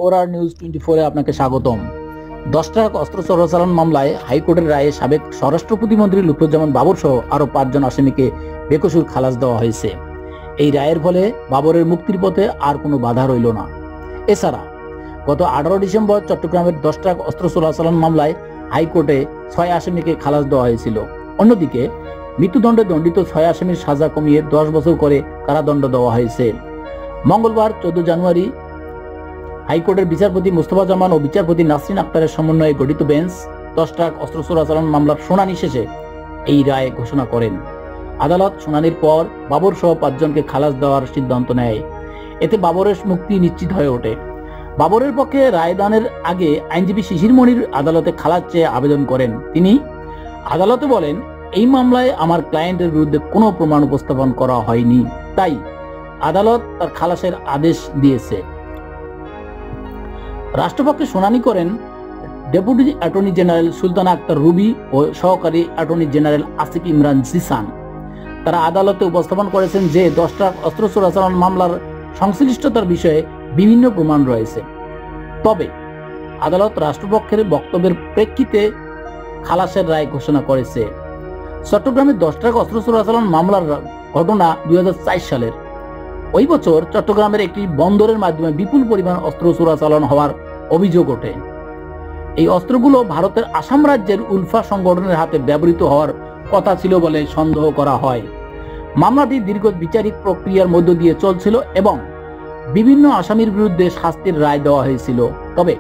4R news 24 আপনাকে স্বাগতম। 10 truck অস্ত্র চোরাচালান মামলায় হাইকোর্টের রায়ে সাবেক স্বরাষ্ট্র প্রতিমন্ত্রী লুৎফুজ্জামান বাবর সহ আরো 5 জন আসামিকে বেকসুর খালাস দেওয়া হয়েছে। এই রায়ের ফলে বাবরের মুক্তির পথে আর কোনো বাধা রইল না। এছাড়া গত 18 ডিসেম্বর চট্টগ্রামের 10 ট্রাক অস্ত্র চোরাচালান মামলায় হাইকোর্টে 6 আসামিকে খালাস দেওয়া হয়েছিল। অন্যদিকে মৃত্যুদণ্ডে দণ্ডিত 6 আসামির সাজা কমিয়ে 10 বছর করে কারাদণ্ড দেওয়া হয়েছে। মঙ্গলবার 14 জানুয়ারি হাইকোর্টের বিচারপতি মুস্তফা জামান ও বিচারপতি নাসরিন আক্তারের সমন্বয়ে গঠিত বেঞ্চ 10 ট্রাক অস্ত্র চোরাচালান মামলার শুনানি শেষে এই রায় ঘোষণা করেন। আদালত শুনানির পর বাবর সহ 5 জনকে খালাস দেওয়ার সিদ্ধান্ত নেয়। এতে বাবরের মুক্তি নিশ্চিত হয়ে ওঠে। বাবরের পক্ষে রায়দানের আগে আইনজীবী শিশির মনির আদালতে খালাস চেয়ে আবেদন করেন। তিনি আদালতে বলেন, এই মামলায় আমার ক্লায়েন্টের বিরুদ্ধে কোনো প্রমাণ উপস্থাপন করা হয়নি, তাই আদালত তার খালাসের আদেশ দিয়েছে। রাষ্ট্রপক্ষে শুনানি করেন deputy attorney general Sultana Akter Ruby ও সহকারী অ্যাটর্নি জেনারেল আসিফ ইমরান জিসান। তারা আদালতে উপস্থাপন করেছেন যে 10 ট্রাক অস্ত্র চোরাচালান মামলার সংশ্লিষ্টতার বিষয়ে বিভিন্ন প্রমাণ রয়েছে। তবে আদালত রাষ্ট্রপক্ষের বক্তব্যের প্রেক্ষিতে খালাসের রায় ঘোষণা করেছে। চট্টগ্রামের 10 ট্রাক অস্ত্র চোরাচালান মামলার ঘটনা 2004 সালের। ওই বছর চট্টগ্রামের একটি বন্দরের মাধ্যমে বিপুল পরিমাণ অস্ত্র চোরাচালান হওয়ার অভিযোগ ওঠে। এই অস্ত্রগুলো ভারতের আসাম রাজ্যের উলফা সংগঠনের হাতে ব্যবহৃত হওয়ার কথা ছিল বলে সন্দেহ করা হয়। মামলাটি দীর্ঘ বিচারিক প্রক্রিয়ার মধ্য দিয়ে চলছিল এবং বিভিন্ন আসামির বিরুদ্ধে শাস্তির রায় দেওয়া হয়েছিল। তবে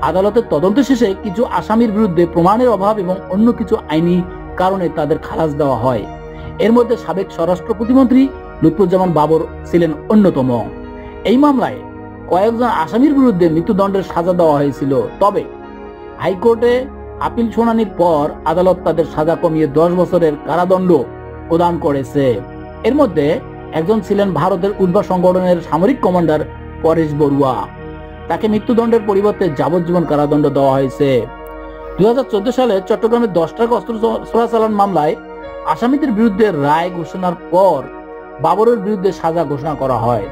আদালতের তদন্ত শেষে কিছু আসামির বিরুদ্ধে প্রমাণের অভাব এবং অন্য কিছু আইনি কারণে তাদের খালাস দেওয়া হয়। এর মধ্যে সাবেক স্বরাষ্ট্র প্রতিমন্ত্রী লুৎফুজ্জামান বাবর ছিলেন অন্যতম। এই মামলায় কয়েকজন আসামির বিরুদ্ধে মৃত্যুদণ্ডের সাজা দেওয়া হয়েছিল। তবে হাইকোর্টে আপিল শুনানির পর আদালত তাদের সাজা কমিয়ে 10 বছরের কারাদণ্ড প্রদান করেছে। এর মধ্যে একজন ছিলেন ভারতের উলফা সংগঠনের সামরিক কমান্ডার পরেশ বড়ুয়া। তাকে মৃত্যুদণ্ডের পরিবর্তে যাবজ্জীবন কারাদণ্ড দেওয়া হয়েছে। 2014 সালে চট্টগ্রামের 10 ট্রাক অস্ত্র চোরাচালান মামলায় আসামিদের বিরুদ্ধে রায় ঘোষণার পর বাবরের বিরুদ্ধে সাজা ঘোষণা করা হয়।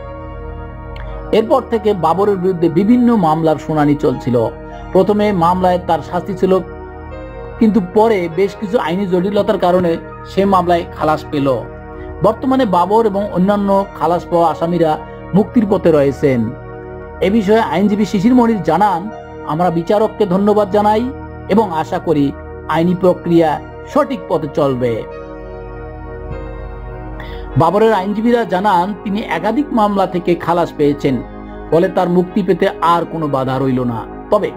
এরপর থেকে বাবরের বিরুদ্ধে বিভিন্ন মামলার শুনানি চলছিল। প্রথমে মামলায় তার শাস্তি ছিল, কিন্তু পরে বেশ কিছু আইনি জটিলতার কারণে সে মামলায় খালাস পেল। বর্তমানে বাবর এবং অন্যান্য খালাস পাওয়া আসামিরা মুক্তির পথে রয়েছেন। এ বিষয়ে আইনজীবী শিশির মনির জানান, আমরা বিচারককে ধন্যবাদ জানাই এবং আশা করি আইনি প্রক্রিয়া সঠিক পথে চলবে। বাবরের আইনজীবীরা জানান, তিনি একাধিক মামলা থেকে খালাস পেয়েছেন, ফলে তার মুক্তি পেতে আর কোনো বাধা রইল না। তবে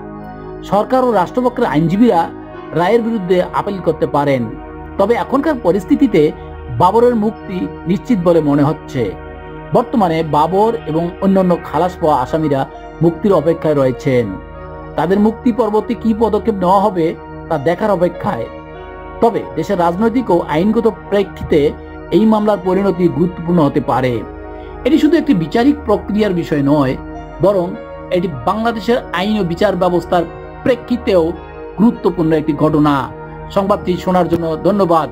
সরকার ও রাষ্ট্রপক্ষের আইনজীবীরা রায়ের বিরুদ্ধে আপিল করতে পারেন। তবে এখনকার পরিস্থিতিতে বাবরের মুক্তি নিশ্চিত বলে মনে হচ্ছে। বর্তমানে বাবর এবং অন্যান্য খালাস পাওয়া আসামিরা মুক্তির অপেক্ষায় রয়েছেন। তাদের মুক্তি পরবর্তী কি পদক্ষেপ নেওয়া হবে তা দেখার অপেক্ষায়। তবে দেশের রাজনৈতিক ও আইনগত প্রেক্ষিতে এই মামলার পরিণতি গুরুত্বপূর্ণ হতে পারে। এটি শুধু একটি বিচারিক প্রক্রিয়ার বিষয় নয়, বরং এটি বাংলাদেশের আইন ও বিচার ব্যবস্থার প্রেক্ষিতেও গুরুত্বপূর্ণ একটি ঘটনা। সংবাদটি শোনার জন্য ধন্যবাদ।